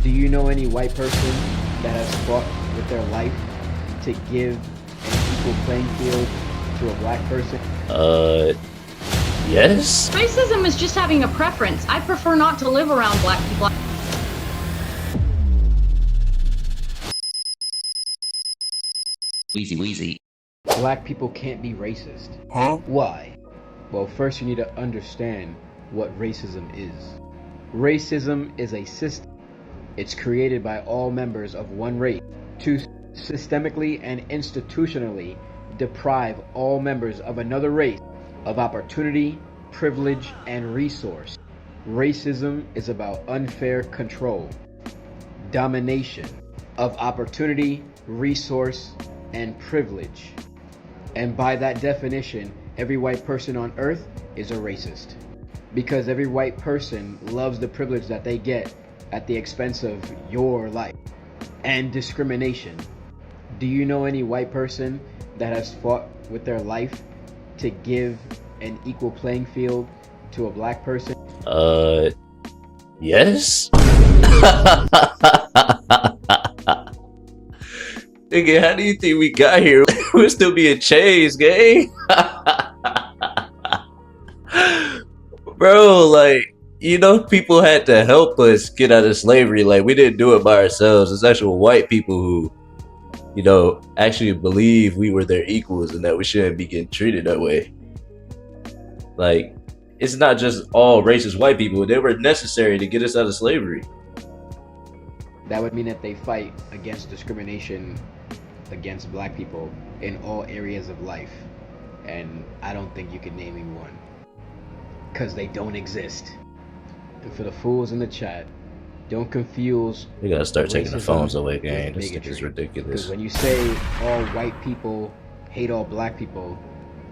Do you know any white person that has fought with their life to give an equal playing field to a black person? Yes? Racism is just having a preference. I prefer not to live around black people. Weezy. Black people can't be racist. Huh? Why? Well, first you need to understand what racism is. Racism is a system. It's created by all members of one race to systemically and institutionally deprive all members of another race of opportunity, privilege, and resource. Racism is about unfair control, domination of opportunity, resource, and privilege. And by that definition, every white person on earth is a racist. Because every white person loves the privilege that they get at the expense of your life. And discrimination. Do you know any white person that has fought with their life to give an equal playing field to a black person? Yes? Nigga, how do you think we got here? We'll still be in chains, gang. Bro, like, people had to help us get out of slavery. Like, we didn't do it by ourselves. It's actual white people who, actually believe we were their equals and that we shouldn't be getting treated that way. Like, it's not just all racist white people. They were necessary to get us out of slavery. That would mean that they fight against discrimination against black people in all areas of life. And I don't think you can name me one. Because they don't exist. And for the fools in the chat, don't confuse. We gotta start taking the phones away, gang. This shit is ridiculous. Because when you say all white people hate all black people,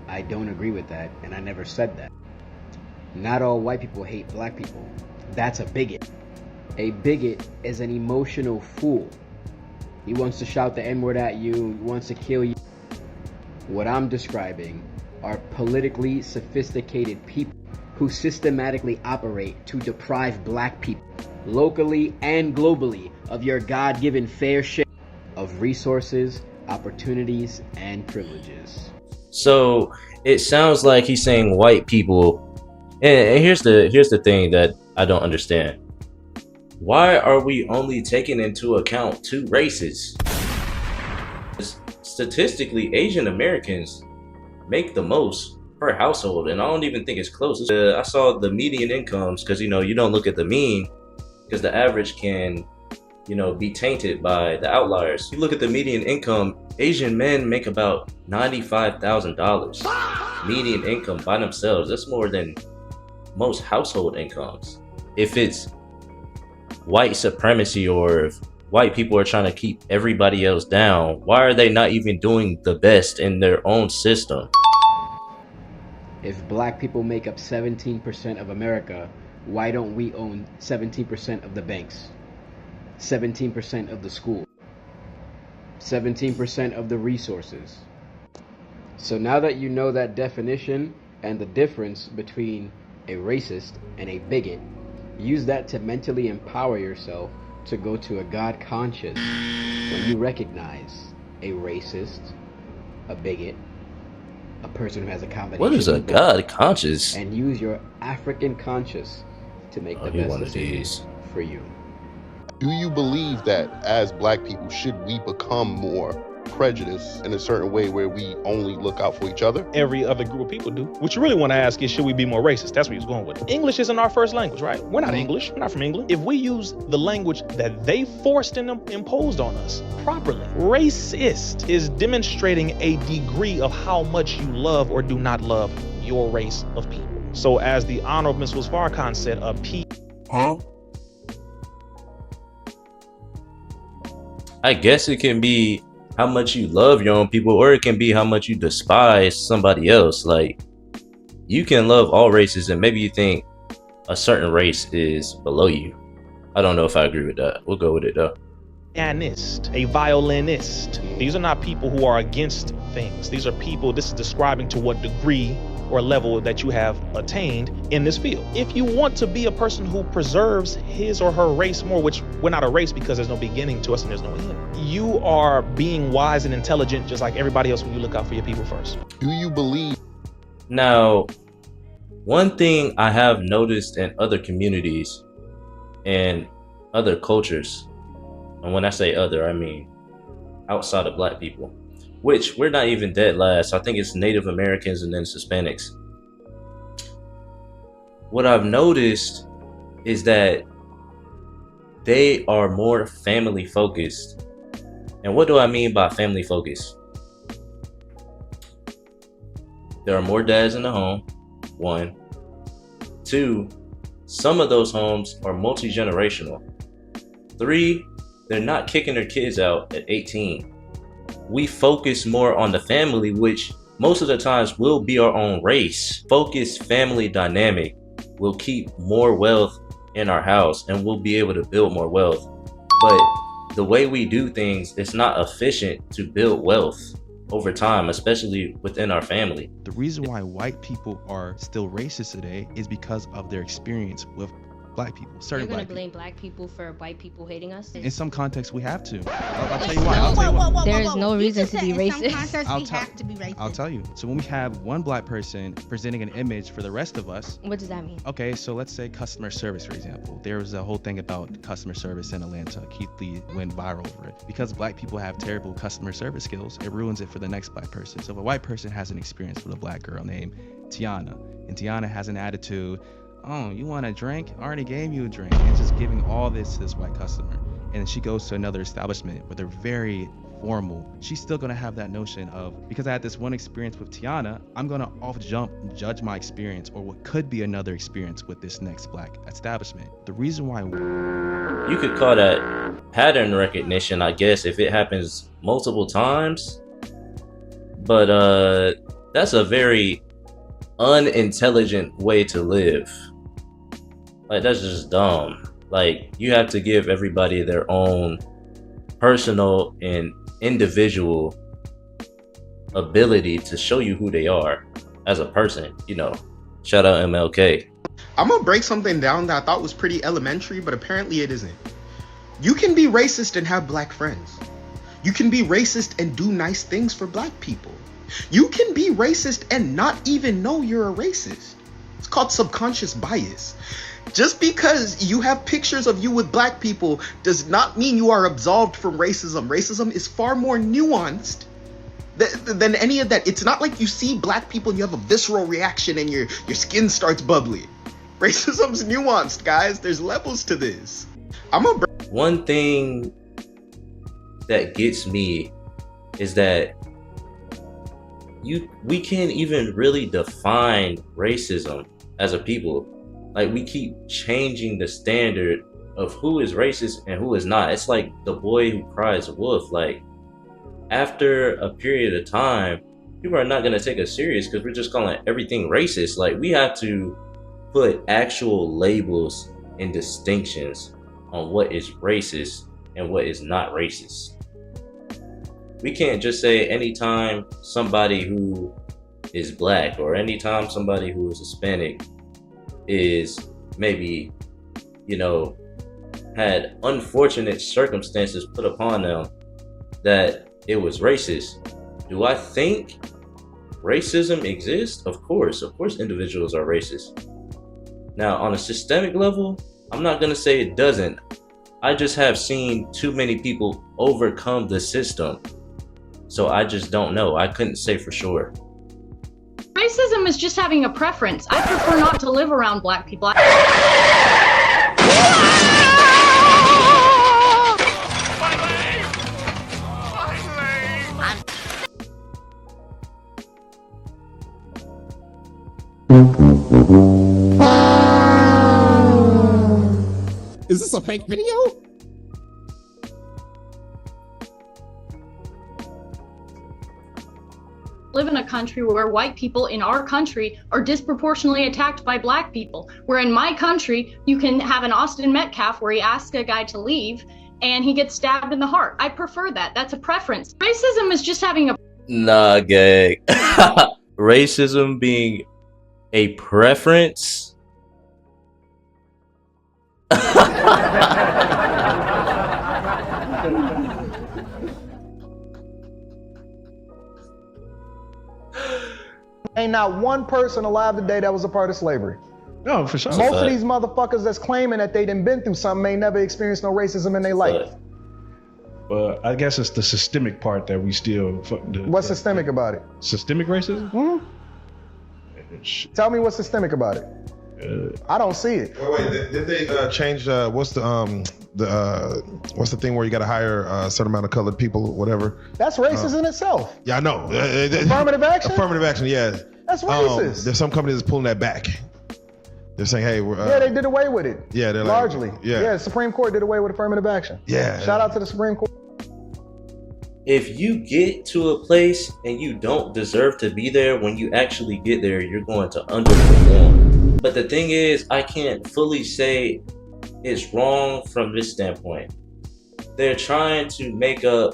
I don't agree with that, and I never said that. Not all white people hate black people. That's a bigot. A bigot is an emotional fool. He wants to shout the N-word at you, he wants to kill you. What I'm describing are politically sophisticated people who systematically operate to deprive black people, locally and globally, of your God-given fair share of resources, opportunities, and privileges. So it sounds like he's saying white people, and here's the thing that I don't understand. Why are we only taking into account two races? Statistically, Asian Americans make the most per household, and I don't even think it's close. I saw the median incomes, because you don't look at the mean, because the average can be tainted by the outliers. You look at the median income, Asian men make about $95,000 median income by themselves. That's more than most household incomes. If it's white supremacy, or if white people are trying to keep everybody else down, why are they not even doing the best in their own system? If black people make up 17% of America, why don't we own 17% of the banks, 17% of the school, 17% of the resources? So now that you know that definition and the difference between a racist and a bigot, use that to mentally empower yourself to go to a God conscious when you recognize a racist, a bigot, a person who has a combination. What is a God conscious? And use your African conscious to make the best decisions for you. Do you believe that as black people, should we become more prejudiced in a certain way where we only look out for each other? Every other group of people do. What you really want to ask is, should we be more racist? That's what he's going with. English isn't our first language, right? We're not English. We're not from England. If we use the language that they forced and imposed on us properly, racist is demonstrating a degree of how much you love or do not love your race of people. So as the Honorable Mrs. Farrakhan said, I guess it can be how much you love your own people, or it can be how much you despise somebody else. Like, you can love all races, and maybe you think a certain race is below you. I don't know if I agree with that. We'll go with it though. Pianist, a violinist. These are not people who are against things. These are people, this is describing to what degree or level that you have attained in this field. If you want to be a person who preserves his or her race more, which we're not a race because there's no beginning to us and there's no end, you are being wise and intelligent just like everybody else when you look out for your people first. Do you believe? Now, one thing I have noticed in other communities and other cultures, and when I say other, I mean outside of black people, which we're not even dead last. I think it's Native Americans and then Hispanics. What I've noticed is that they are more family focused. And what do I mean by family focused? There are more dads in the home, 1. 2, some of those homes are multi-generational. 3, they're not kicking their kids out at 18. We focus more on the family, which most of the times will be our own race. Focused family dynamic will keep more wealth in our house and we'll be able to build more wealth. But the way we do things, it's not efficient to build wealth over time, especially within our family. The reason why white people are still racist today is because of their experience with black people. You're gonna blame black people for white people hating us? In some contexts, we have to. I'll tell you why. There is no reason to be racist. I'll tell you. So when we have one black person presenting an image for the rest of us. What does that mean? Okay, so let's say customer service, for example. There was a whole thing about customer service in Atlanta. Keith Lee went viral over it. Because black people have terrible customer service skills, it ruins it for the next black person. So if a white person has an experience with a black girl named Tiana, and Tiana has an attitude, oh, you want a drink? I already gave you a drink. And just giving all this to this white customer. And she goes to another establishment where they're very formal. She's still gonna have that notion of, because I had this one experience with Tiana, I'm gonna off jump judge my experience or what could be another experience with this next black establishment. The reason why you could call that pattern recognition, I guess, if it happens multiple times. But that's a very unintelligent way to live. Like, that's just dumb. Like, you have to give everybody their own personal and individual ability to show you who they are as a person, you know. Shout out MLK. I'm gonna break something down that I thought was pretty elementary, but apparently it isn't. You can be racist and have black friends. You can be racist and do nice things for black people. You can be racist and not even know you're a racist. It's called subconscious bias. Just because you have pictures of you with black people does not mean you are absolved from racism. Racism is far more nuanced than any of that. It's not like you see black people and you have a visceral reaction and your skin starts bubbling. Racism's nuanced, guys. There's levels to this. One thing that gets me is that we can't even really define racism as a people. Like, we keep changing the standard of who is racist and who is not. It's like the boy who cries wolf. Like, after a period of time, people are not going to take us serious because we're just calling everything racist. Like, we have to put actual labels and distinctions on what is racist and what is not racist. We can't just say anytime somebody who is black or anytime somebody who is Hispanic is maybe, you know, had unfortunate circumstances put upon them that it was racist. Do I think racism exists? Of course individuals are racist. Now, on a systemic level, I'm not going to say it doesn't. I just have seen too many people overcome the system. So I just don't know. I couldn't say for sure. Racism is just having a preference. I prefer not to live around black people. Is this a fake video? Live in a country where white people in our country are disproportionately attacked by black people. Where in my country, you can have an Austin Metcalf where he asks a guy to leave and he gets stabbed in the heart. I prefer that. That's a preference. Racism is just having a... Nah, gang. Racism being a preference. Ain't not one person alive today that was a part of slavery. No, for sure. Most of these motherfuckers that's claiming that they done been through something ain't never experienced no racism in their life. But I guess it's the systemic part that we still. What's systemic about it? Systemic racism? Mm-hmm. Tell me what's systemic about it. I don't see it. Wait, did they change? What's the thing where you got to hire a certain amount of colored people, whatever? That's racist in itself. Yeah, I know. Affirmative action. Affirmative action. Yeah. That's racist. There's some companies that's pulling that back. They're saying, hey, yeah, they did away with it. Yeah, they're largely. Like, yeah, the Supreme Court did away with affirmative action. Yeah. Shout out to the Supreme Court. If you get to a place and you don't deserve to be there, when you actually get there, you're going to underperform. But the thing is, I can't fully say it's wrong from this standpoint. They're trying to make up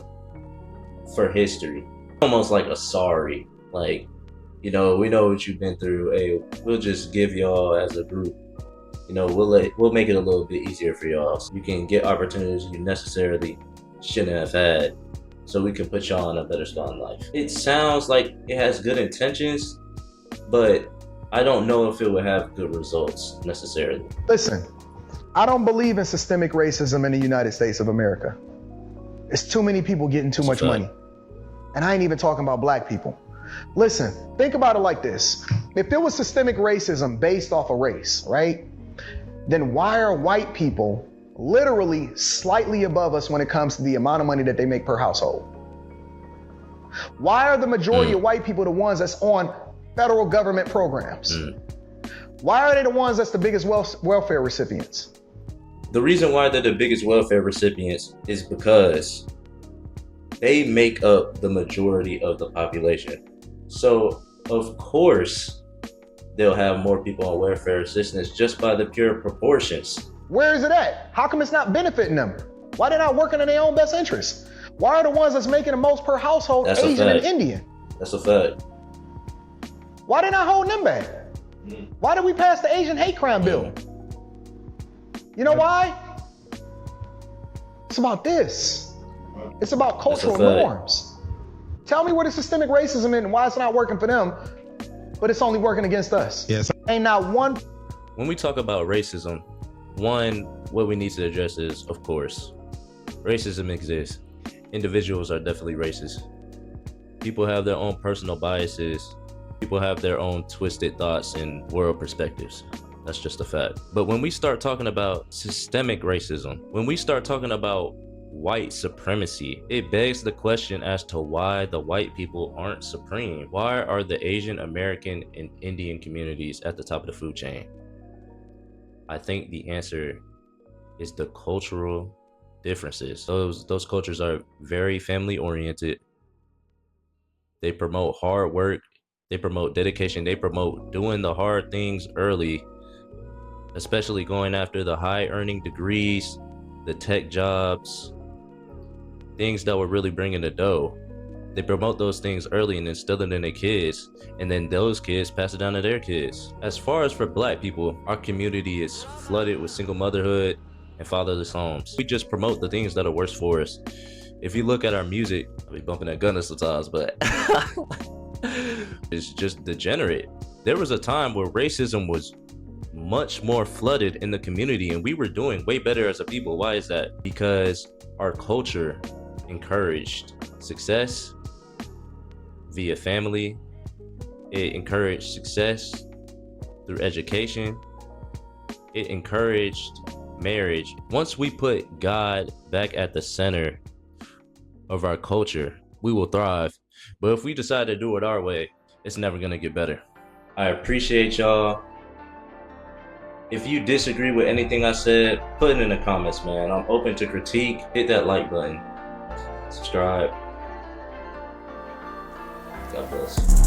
for history. Almost like a sorry. Like, you know, we know what you've been through. Hey, we'll just give y'all as a group. You know, we'll make it a little bit easier for y'all. So you can get opportunities you necessarily shouldn't have had. So we can put y'all in a better spot in life. It sounds like it has good intentions, but I don't know if it would have good results necessarily. Listen, I don't believe in systemic racism in the United States of America. It's too many people getting too much money. And I ain't even talking about black people. Listen, think about it like this. If there was systemic racism based off a race, right? Then why are white people literally slightly above us when it comes to the amount of money that they make per household? Why are the majority of white people the ones that's on federal government programs? Why are they the ones that's the biggest welfare recipients? The reason why they're the biggest welfare recipients is because they make up the majority of the population. So, of course, they'll have more people on welfare assistance just by the pure proportions. Where is it at? How come it's not benefiting them? Why they not working in their own best interest? Why are the ones that's making the most per household Asian and Indian? That's a fact. Why they not holding them back? Why did we pass the Asian hate crime bill? You know why? It's about this. It's about cultural norms. Tell me where the systemic racism is and why it's not working for them, but it's only working against us. Yes. Ain't not one. When we talk about racism, one, what we need to address is, of course, racism exists. Individuals are definitely racist. People have their own personal biases. People have their own twisted thoughts and world perspectives. That's just a fact. But when we start talking about systemic racism, when we start talking about white supremacy, it begs the question as to why the white people aren't supreme. Why are the Asian American and Indian communities at the top of the food chain? I think the answer is the cultural differences. Those cultures are very family oriented. They promote hard work. They promote dedication. They promote doing the hard things early, especially going after the high earning degrees, the tech jobs, things that will really bring in the dough. They promote those things early and instill it in their kids, and then those kids pass it down to their kids. As far as for black people, our community is flooded with single motherhood and fatherless homes. We just promote the things that are worse for us. If you look at our music, I'll be bumping that gun sometimes, but it's just degenerate. There was a time where racism was much more flooded in the community and we were doing way better as a people. Why is that? Because our culture encouraged success via family. It encouraged success through education. It encouraged marriage. Once we put God back at the center of our culture, we will thrive. But if we decide to do it our way, it's never gonna get better. I appreciate y'all. If you disagree with anything I said, put it in the comments, man. I'm open to critique. Hit that like button. Subscribe. God bless.